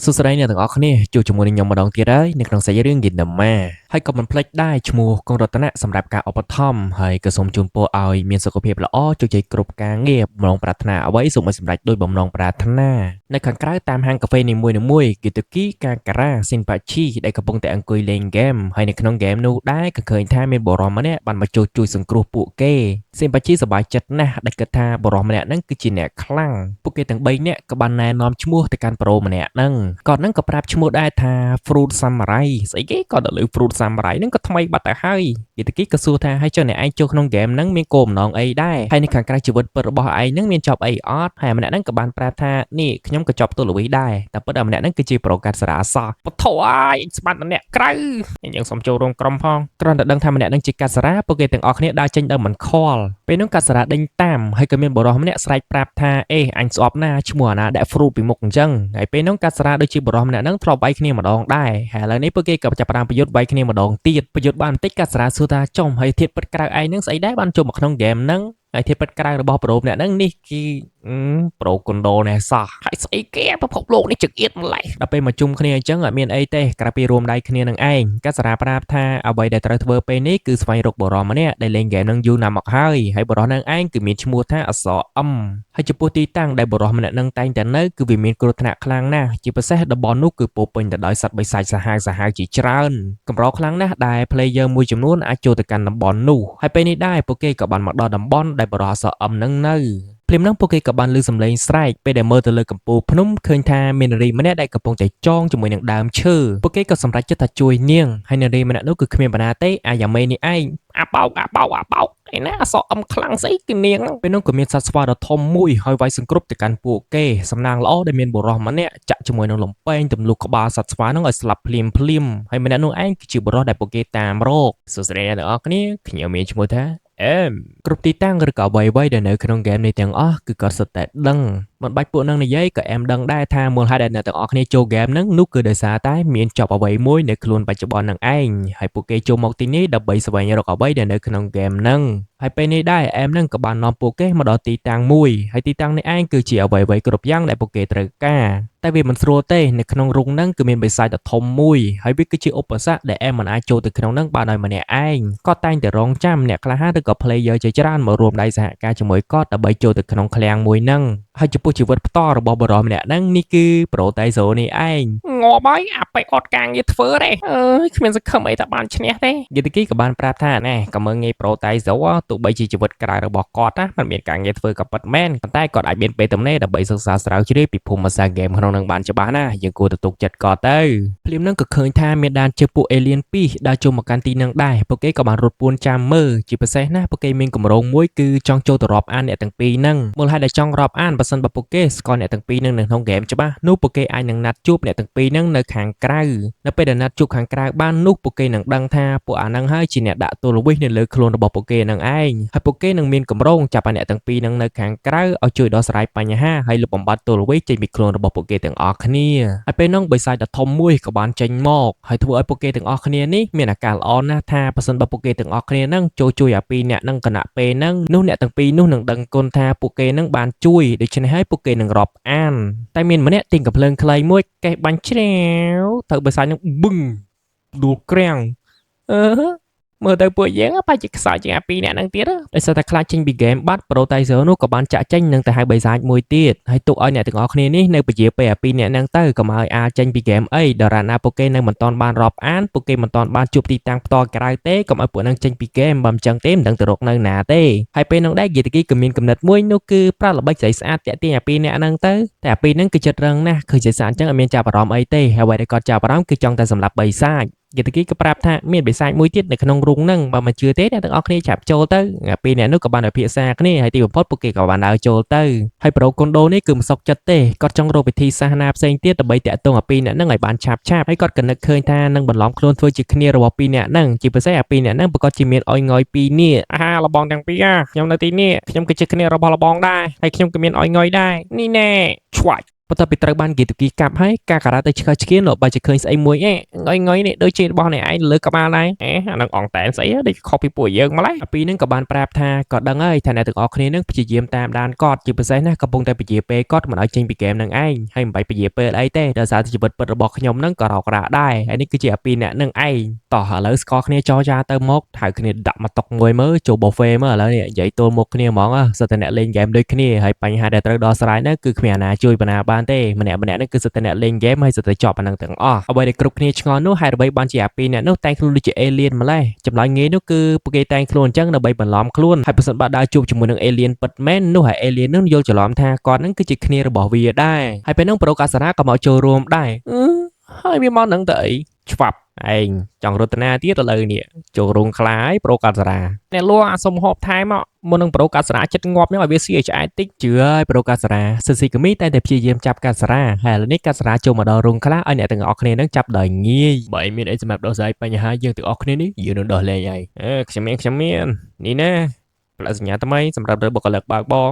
សួស្តីអ្នកទាំងអស់គ្នាជួបជាមួយនឹងខ្ញុំម្ដងទៀតហើយនៅក្នុងសាច់រឿង Gintama ហើយក៏មិនភ្លេចដែរឈ្មោះកងរតនៈសម្រាប់ការឧបត្ថម្ភហើយក៏សូមជូនពរឲ្យមានសុខភាពល្អជោគជ័យគ្រប់ការងារបំណងប្រាថ្នាអ្វីសូមឲ្យសម្រេចដោយបំណងប្រាថ្នានៅខាងក្រៅតាមហាងកាហ្វេនីមួយៗគឺទូគីកាការ៉ាស៊ីនប៉ាឈីដែលកំពុងតែអង្គុយលេងហ្គេមហើយនៅក្នុងហ្គេមនោះដែរក៏ឃើញថាមានបុរសម្នាក់បានមកជួយសង្គ្រោះពួកគេស៊ីនប៉ាឈីសប្បាយចិត្តណាស់ដែលគិតថាបុរសម្នាក់ហ្នឹងគឺជាអ្នកខ្លាំងពួកគេទាំង3នាក់ក៏បានណែនាំឈ្មោះទៅកាន់ប្រូម្នាក់ហ្នឹងគាត់ហ្នឹងក៏ប្រាប់ឈ្មោះដែរថា Fruit Samurai ស្អីគេក៏ទៅលើ Fruit Samurai ហ្នឹងក៏ថ្មីបាត់ទៅហើយយេតាគីក៏សួរថាហើយចុះអ្នកឯងចូលក្នុងហ្គេមហ្នឹងមានគោលបំណងអីដែរហើយនៅខាងក្រៅជីវិតពិតរបស់ឯងហ្នឹងមានចប់អីអត់ហើយម្នាក់ហ្នឹងក៏បានប្រាប់ថានេះខ្ញុំក៏ចប់ទូលវីដែរតែពិតតែម្នាក់ហ្នឹងគឺជាប្រូកាត់សារ៉ាសោះពធអើយស្បាត់ម្នាក់ក្រៅយើងសុំចូលរួមក្រុមផងគ្រាន់តែដឹងថាម្នាក់ហ្នឹងជាកាត់សារ៉ាពួកគេទាំងអស់គ្នាដើរចេញដោយមិនខលពេលហ្នឹងកាត់សារ៉ាដេញតាមហើយក៏មានបុរសម្នាក់ស្រែកប្រាប់ថាអេអញស្អប់ណាឈ្មោះអាណាដាក់ fruit ពីមុខអញ្ចឹងហើយពេលហ្នឹងកាត់សារ៉ាដូចជាបុរសម្នាក់ហ្នឹងធ្លាប់វាយគ្នាម្ដងដែរហើយឥឡូវនេះពួកគេក៏ចាប់ផ្ដើមប្រយុទ្ធវាយគ្នាម្ដងទៀតប្រយុទ្ធបានបន្តិចកាត់សារ៉ាសួរថាចុំហើយធាតុពិតក្រៅឯងហ្នឹងស្អីដែរបានចូលមកក្នុងហ្គេមហ្នឹងហើយធាតុពិតក្រៅរបស់ប្រូម្នាក់ហ្នឹងនេះគឺប្រូកុនដូណែសោះហើយស្អីគេពិភពលោកនេះចង្អៀតម្លេះដល់ពេលមកជុំគ្នាអញ្ចឹងអត់មានអីទេក្រៅពីរួមដៃគ្នានឹងឯងកាត់សារ៉ាប្រាប់ថាអ្វីដែលត្រូវធ្វើពេលនេះគឺស្វែងរកបុរសម្នាក់ដែលលេងហ្គេមហ្នឹងយូរណាស់មកហើយបុរសហ្នឹងឯងគឺមានឈ្មោះថាអក្សរ M ហើយចំពោះទីតាំងដែលបុរសម្នាក់ហ្នឹងតែងតែនៅគឺវាមានគ្រោះថ្នាក់ខ្លាំងណាស់ជាពិសេសតំបន់នោះគឺពោពេញទៅដោយសត្វបិសាចសាហាវជាច្រើនកម្រខ្លាំងណាស់ដែល player មួយចំនួនអាចចូលទៅកាន់តំបន់នោះហើយពេលនេះដែរពួកគេក៏បានមកដល់តំបន់ដែលបុរសអក្សរ M ហ្នឹងនៅភ្លាមហ្នឹងពួកគេក៏បានឮសំឡេងស្រែកពេលដែលមើលទៅលើកំពូលភ្នំឃើញថាមាននារីម្នាក់ដែលកំពុងតែចងជាមួយនឹងដើមឈើពួកគេក៏សម្រេចចិត្តថាជួយនាងហើយនារីម្នាក់នោះគឺគ្មានបណ្ណាទេអាយ៉ាមេនេះឯងអាបោកឯណាអសអឹមខ្លាំងស្អីគឺនាងហ្នឹងពេលនោះក៏មានសត្វស្វាដ៏ធំមួយហើយវាយសង្គ្រប់ទៅកាន់ពួកគេសំណាងល្អដែលមានបុរសម្នាក់ចាក់ជាមួយនឹងលំពែងទម្លុះក្បាលសត្វស្វាហ្នឹងឲ្យស្លាប់ភ្លាមហើយម្នាក់នោះឯងគឺជាបុរសដែលពួកគេតាមរកសួស្តីអ្នកទាំងអស់គ្នាខ្ញុំមានឈ្មោះថាគ្រប់ទីតាំងឬក៏អ្វីៗដែលនៅក្នុងហ្គេមនេះទាំងអស់គឺគាត់សុទ្ធតែដឹងមិនបាច់ពួកនឹងនិយាយក៏ដឹងដែរថាមូលហេតុដែលអ្នកទាំងអស់គ្នាចូលហ្គេមហ្នឹងនោះគឺដោយសារតែមានចប់អ្វីមួយនៅខ្លួនបច្ចុប្បន្នហ្នឹងឯងហើយពួកគេចូលមកទីនេះដើម្បីស្វែងរកអ្វីដែលនៅក្នុងហ្គេមហ្នឹងហើយពេលនេះដែរហ្នឹងក៏បាននាំពួកគេមកដល់ទីតាំងមួយហើយទីតាំងនេះឯងគឺជាអ្វីៗគ្រប់យ៉ាងដែលពួកគេត្រូវការតែវាមិនស្រួលទេនៅក្នុងរុងហ្នឹងគឺមានបិសាចដ៏ធំមួយហើយវាគឺជាឧបសគ្គដែលមិនអាចចូលទៅក្នុងហ្នឹងបានដោយម្នាក់ឯងគាត់តែងតែរងចាំអ្នកក្លាហានឬក៏ player ជាច្រើនមករួមដៃសហការជាមួយគាត់ដើម្បីចូលទៅក្នុងឃ្លាំងមួយហ្នឹងហើយចំពោះជីវិតផ្ទាល់របស់បុរសម្នាក់ហ្នឹងនេះគឺប្រូតៃសូនេះឯងងាប់ហើយអាប៉ៃអត់ការងារធ្វើទេអើយគ្មានសង្ឃឹមអីថាបានឈ្នះទេយេតាគីក៏បានប្រាប់ថាណែក៏មើងងាយប្រូតៃសូទោះបីជាជីវិតក្រៅរបស់គាត់ណាมันមានការងារធ្វើក៏ពិតមែនប៉ុន្តែគាត់អាចមានពេលទំនេរដើម្បីសិក្សាស្រាវជ្រាវពីភូមិសាស្ត្រហ្គេមក្នុងនឹងបានច្បាស់ណាយើងគួរទៅទុកចិត្តគាត់ទៅភ្លាមនឹងក៏ឃើញថាមានដានជើពួកអេលៀន2ដើរចូលមកកាន់ទីនឹងដែរពួកគេក៏បានរត់ពួនចាំមើលជាពិសេសណាពួកគេមានកម្រងមួយគឺចង់ចូលទៅរាប់អានអ្នកទាំងពីរហ្នឹងមូលហេតុដែលចង់រាប់អានបើសិនបើពួកគេស្គាល់អ្នកទាំងពីរហ្នឹងនៅក្នុងហ្គេមច្បាស់នោះពួកគេអាចនឹងណាត់ជួបអ្នកទាំងពីរហ្នឹងនៅខាងក្រៅនៅពេលដែលណាត់ជួបខាងក្រៅបាននោះពួកគេនឹងដឹងថាពួកអាហ្នឹងហើយជាអ្នកដាក់ទោលវិសនៅលើខ្លួនរបស់ពួកគេនឹងឯងហើយពួកគេនឹងមានកម្រងចាប់អ្នកទាំងពីរហ្នឹងនៅខាងក្រៅឲ្យជួយដោះស្រាយបញ្ហាហើយលុបបំបាត់ទោលវិសចេញពីខ្លួនរបស់ពួកគេទាំងអស់គ្នាហើយពេលហ្នឹងបិសាចដ៏ធំមួយក៏បានចេញមកហើយធ្វើឲ្យពួកគេទាំងអស់គ្នានេះមានអាការល្អណាស់ថាបើសិនបើពួកគេទាំងអស់គ្នាហ្នឹងចូលជួយអាពីរអ្នកហ្នឹងគណៈពេលហ្នឹងនោះអ្នកទាំងពីរនោះនឹងដឹងគុណថាពួកគេហ្នឹងបានជួយដូច្នេះហើយពួកគេនឹងរាប់អានតែមានម្នាក់ទាញកំភ្លើងខ្លីមួយកេះបាញ់ជ្រាវទៅបិសាចហ្នឹងបឹងដួលក្រាំងអឺមើលទៅពួកយើងបែរជាខ្សោយជាងអាពីរអ្នកហ្នឹងទៀតដោយសារតែខ្លាចចេញពីហ្គេមបាត់ប្រូតៃសឺនោះក៏បានចាក់ចេញនឹងទៅហៅបិសាចមួយទៀតហើយទុកឲ្យអ្នកទាំងអស់គ្នានេះនៅពជាពេលអាពីរអ្នកហ្នឹងទៅកុំឲ្យអាចចេញពីហ្គេមអីដរាបណាពួកគេនៅមិនទាន់បានរាប់អានពួកគេមិនទាន់បានជួបទីតាំងផ្ទាល់ក្រៅទេកុំឲ្យពួកហ្នឹងចេញពីហ្គេមបើមិនចឹងទេមិនដឹងទៅរកនៅណាទេហើយពេលហ្នឹងដែរយេតាគីក៏មានកំណត់មួយនោះគឺប្រាល្បិចស្រីស្អាតតាក់ទាញអាពីរអ្នកហ្នឹងទៅតែអាពីរហ្នឹងគឺចិត្តរឹងណាស់ឃើញស្រីស្អាតចឹងអត់មានចាប់អារម្មណ៍អីទេហើយអ្វីដែលគាត់ចាប់អារម្មណ៍គឺចង់តែសម្លាប់បិសាចយេតាគីក៏ប្រាប់ថាមានបិសាចមួយទៀតនៅក្នុងរូងហ្នឹងបើមិនជឿទេអ្នកទាំងអស់គ្នាចាប់ចូលទៅពីអ្នកនោះក៏បានពិភាក្សាគ្នាហើយទីបំផុតពួកគេក៏បានដើរចូលទៅហើយប្រូកុនដូនេះគឺមិនសុខចិត្តទេគាត់ចង់រកវិធីសាសនាផ្សេងទៀតដើម្បីតាក់ទងអាពីរអ្នកហ្នឹងឲ្យបានឆាប់ហើយគាត់ក៏នឹកឃើញថានឹងបន្លំខ្លួនធ្វើជាគ្នារបស់ពីរអ្នកហ្នឹងជាពិសេសអាពីរអ្នកហ្នឹងប្រកាសជាមានអុយងយពីរនាក់អាលបងទាំងពីរខ្ញុំនៅទីនេះខ្ញុំគឺជាគ្នារបស់លបងដែរហើយខ្ញុំក៏មានអុយងយដែរនេះណែឆ្វាច់ បន្ទាប់ពីត្រូវបានគេទូគីកាប់ហើយការការ៉ាទៅឆ្កឹះឆ្កៀនលោកបើជាឃើញស្អីមួយងុយនេះដូចជារបស់អ្នកឯងលើក្បាលដែរអានឹងអងតែនស្អីដូចខុសពីពួកយើងម្ល៉េះពីនឹងក៏បានប្រាប់ថាក៏ដឹងហើយថាអ្នកទាំងអស់គ្នានឹងព្យាយាមតាមដានគាត់ជាពិសេសណាកំពុងតែពជាពេលគាត់មិនឲ្យចេញពីហ្គេមនឹងឯងហើយមិនបាច់ពជាពេលអីទេដោយសារតែជីវិតពិតរបស់ខ្ញុំនឹងក៏រករាដែរហើយនេះគឺជាពីអ្នកនឹងឯងតោះឥឡូវស្គាល់គ្នាចរចាទៅមកហៅគ្នាដាក់មកតុកមួយមើលចូលបូហ្វេមើលឥឡូវនេះនិយាយទល់មុខគ្នាហ្មងសិតតែអ្នកលេងហ្គេមដូចគ្នាហើយបញ្ហាដែលត្រូវដោះស្រាយនោះគឺគ្មានអាណាជួយបណ្ណាបានទេម្នាក់នេះគឺសិតតែអ្នកលេងហ្គេមហើយសិតតែចប់អានឹងទាំងអស់អ្វីដែលគ្រប់គ្នាឆ្ងល់នោះហេតុអ្វីបានជាអាពីរអ្នកនោះតែងខ្លួនដូចជាអេលៀនម្ល៉េះចម្លើយងាយនោះគឺពួកគេតែងខ្លួនអញ្ចឹងដើម្បីបន្លំខ្លួនហើយប្រសិនបើដើរជួបជាមួយនឹងអេលៀនពិតមែននោះហើយអេលៀននោះយល់ច្រឡំថាគាត់នឹងគឺជាគ្នារបស់វាដែរហើយពេលនោះប្រូកាសារ៉ាក៏មកចូលរួមដែរហើយវាមកនឹងទៅអីច្បាប់ឯងចង់រតនាទៀតឥឡូវនេះចូលរោងខ្លាហើយប្រូកាសារ៉ាអ្នកលួអាសុំហូបថែមមកមុននឹងប្រូកាសារ៉ាចិត្តងាប់ហ្នឹងឲ្យវាស៊ីឲ្យឆ្អែតតិចជឿហើយប្រូកាសារ៉ាសិស៊ីកាមីតែព្យាយាមចាប់កាសារ៉ាហើយឥឡូវនេះកាសារ៉ាចូលមកដល់រោងខ្លាឲ្យអ្នកទាំងអស់គ្នានឹងចាប់ដោយងាយបើមានអីសម្រាប់ដោះស្រាយបញ្ហាយើងទាំងអស់គ្នានេះយើងនឹងដោះលែងហើយខ្ញុំមាននេះណាផ្លាកសញ្ញាថ្មីសម្រាប់រើបុគ្គលិកបើកបរ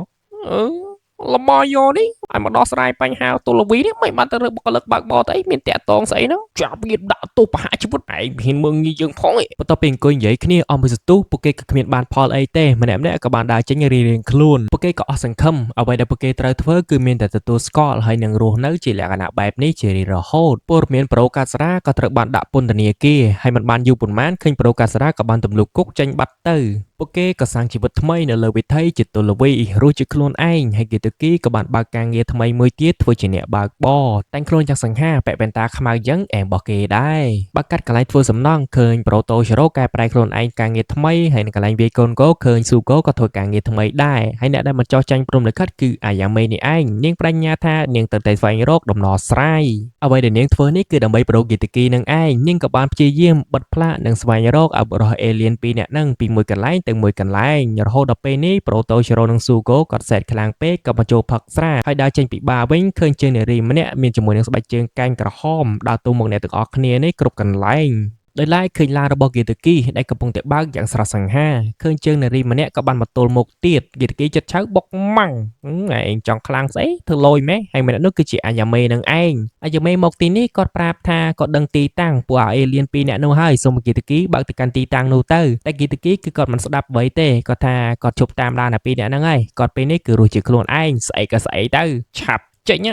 លមយោនេះឲ្យមកដោះស្រាយបញ្ហាទូលវីនេះមិនបានទៅរើបុគ្គលិកបើកបរទៅអីមានតាក់តងស្អីហ្នឹងចាប់វាដាក់ទោសប្រហារជីវិតឯងហ៊ានមើងងាយយើងផងឯងបន្ទាប់ពីអង្គុយនិយាយគ្នាអស់មួយសន្ទុះពួកគេក៏គ្មានបានផលអីទេម្នាក់ក៏បានដើរចេញរៀងៗខ្លួនពួកគេក៏អស់សង្ឃឹមអ្វីដែលពួកគេត្រូវធ្វើគឺមានតែទទួលស្គាល់ហើយនឹងរស់នៅជាលក្ខណៈបែបនេះជារៀងរហូតព័ត៌មានប្រូកាសារ៉ាក៏ត្រូវបានដាក់ពន្ធនាគារហើយមិនបានយូរប៉ុន្មានឃើញប្រូកាសារ៉ាក៏បានទម្លុះគុកចេញបាត់ទៅពួកគេក៏សាងជីវិតថ្មីនៅលើវិថីជាទូលវីរស់ជាខ្លួនឯងហើយគីតូគីក៏បានបើកការងារថ្មីមួយទៀតធ្វើជាអ្នកបើកបរតែងខ្លួនយ៉ាងសង្ហាពាក់វ៉ែនតាខ្មៅយ៉ាងអែមរបស់គេដែរបើកាត់កន្លែងធ្វើសំណង់ឃើញប្រូតូសេរ៉ូកែប្រែខ្លួនឯងការងារថ្មីហើយនៅកន្លែងវាយកូនគោឃើញស៊ូគោក៏ធ្វើការងារថ្មីដែរហើយអ្នកដែលមិនចោះចាញ់ព្រំលិខិតគឺអាយ៉ាមេនេះឯងនាងប្រាជ្ញាថានាងទៅតែស្វែងរកដំណោះស្រាយអ្វីដែលនាងធ្វើនេះគឺដើម្បីប្រូគីតូគីនឹងឯងនាងក៏បានព្យាយាមបិទផ្លាកនិងស្វែងរកអបុរសអេលៀនពីរនាក់នឹងពីមួយកន្លែងទៅមួយកន្លែងរហូតដល់ពេលនេះប្រូតូសេរ៉ូនិងស៊ូគោក៏សែតខ្លាំងពេកក៏មកចូលផឹកស្រាហើយដើរចេញពីបារវិញឃើញជើងនារីម្នាក់មានជាមួយនឹងស្បែកជើងកែងក្រហមដើរទូមកអ្នកទាំងអស់គ្នានេះគ្រប់កន្លែងដោយឡែកឃើញឡានរបស់គីតូគីដែលកំពុងតែបើកយ៉ាងស្រស់សង្ហាឃើញជើងនារីម្នាក់ក៏បានមកទល់មុខទៀតគីតូគីចិត្តឆៅបុកម៉ាំងឯងចង់ខ្លាំងស្អីធ្វើលយម៉េះហើយម្នាក់នោះគឺជាអាយ៉ាមេនឹងឯងអាយ៉ាមេមកទីនេះគាត់ប្រាប់ថាគាត់ដឹងទីតាំងពួកអេលៀនពីរនាក់នោះហើយសូមគីតូគីបើកទៅកាន់ទីតាំងនោះទៅតែគីតូគីគឺគាត់មិនស្ដាប់អ្វីទេគាត់ថាគាត់ជប់តាមដានតែពីរនាក់ហ្នឹងហើយគាត់ពេលនេះគឺរស់ជាខ្លួនឯងស្អីក៏ស្អីទៅឆាប់ចេញ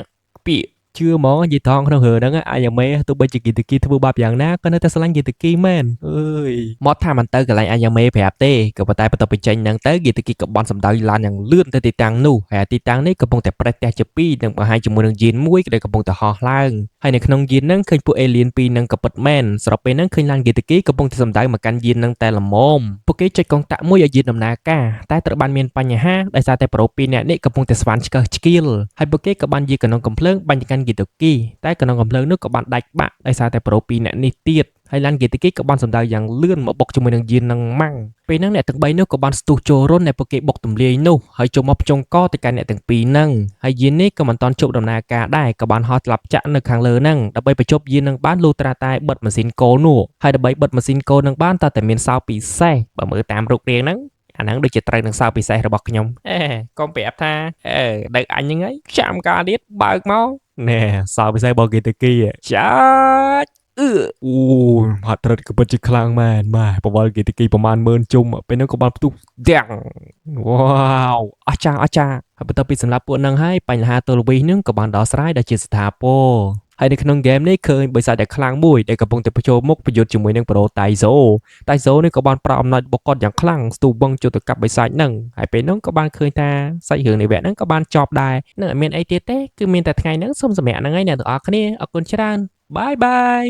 ពាក្យជឿហ្មងនិយាយថងក្នុងរឿងហ្នឹងអាយ៉ាមេទោះបីជាគីតូគីធ្វើបាបយ៉ាងណាក៏នៅតែស្រឡាញ់គីតូគីមែនអើយមកថាមិនទៅកន្លែងអាយ៉ាមេប្រាប់ទេក៏ប៉ុន្តែបន្ទាប់ពីចេញហ្នឹងទៅគីតូគីក៏បន់សម្ដៅឡានយ៉ាងលឿនទៅទីតាំងនោះហើយទីតាំងនេះកំពុងតែប្រេះផ្ទះជាពីរនិងបង្ហាញជាមួយនឹងយានមួយដែលកំពុងតែហោះឡើងហើយនៅក្នុងយានហ្នឹងឃើញពួកអេលៀនពីរហ្នឹងក៏ពិតមែនស្របពេលហ្នឹងឃើញឡានគីតូគីកំពុងតែសម្ដៅមកកាន់យានហ្នឹងតែល្មមពួកគេចុចកងតាក់មួយឲ្យយានដំណើរការតែត្រូវបានមានបញ្ហាដោយសារតែប្រូពីរនាក់នេះកំពុងតែស្វានឆ្កឹះឆ្កៀលហើយពួកគេក៏បានយាកណ្ដុងកំភ្លើងបាញ់ទៅកាន់គីតូគីតែកណ្ដុងកំភ្លើងនោះក៏បានដាច់បាក់ដោយសារតែប្រូពីរអ្នកនេះទៀតហើយឡានគីតូគីក៏បានសម្ដៅយ៉ាងលឿនមកបុកជាមួយនឹងយាននឹងម៉ាំងពេលហ្នឹងអ្នកទាំង3នោះក៏បានស្ទុះចូលរុនដែលពួកគេបុកទម្លាយនោះហើយចូលមកភ្ជង់កទៅកាន់អ្នកទាំងពីរហ្នឹងហើយយាននេះក៏មិនទាន់ជប់ដំណើរការដែរក៏បានហោះស្លាប់ចាក់នៅខាងលើហ្នឹងដើម្បីបញ្ចប់យាននឹងបានលូត្រាតែបិទម៉ាស៊ីនកូននោះហើយដើម្បីបិទម៉ាស៊ីនកូននឹងបានតើតែមានសោពិសេសបើមើលតាមរូបរាងហ្នឹងអាហ្នឹងដូចជាត្រូវនឹងសោពិសេសរបស់ខ្ញុំកុំប្រាប់ថាដៅអញហ្នឹងហើយចាំការទៀតបើកមកណែសោពិសេសរបស់គីតូគីចាច់អូហាត់ត្រិតក៏ពិតជាខ្លាំងមែនម៉ែបវលគីតូគីប្រហែល10000ជុំពេលហ្នឹងក៏បានផ្ទុះទាំងវ៉ាវអស្ចារ្យហើយបន្ទាប់ពីសម្រាប់ពួកហ្នឹងហើយបញ្ហាទូលវីហ្នឹងក៏បានដោះស្រាយដោយជាស្ថាពរហើយនៅក្នុងហ្គេមនេះឃើញបិសាចដែលខ្លាំងមួយដែលកំពុងតែប្រជុំមុខប្រយុទ្ធជាមួយនឹងប្រូតៃហ្សូនេះក៏បានប្រោអំណាចរបស់គាត់យ៉ាងខ្លាំងស្ទុះវឹងចូលទៅកាប់បិសាចហ្នឹងហើយពេលហ្នឹងក៏បានឃើញថាសាច់រឿងនៃវគ្គហ្នឹងក៏បានចប់ដែរនឹងអត់មានអីទៀតទេគឺមានតែថ្ងៃហ្នឹងសូមសម្រាប់ហ្នឹងហើយអ្នកទាំងអស់គ្នាអរគុណច្រើនបាយបាយ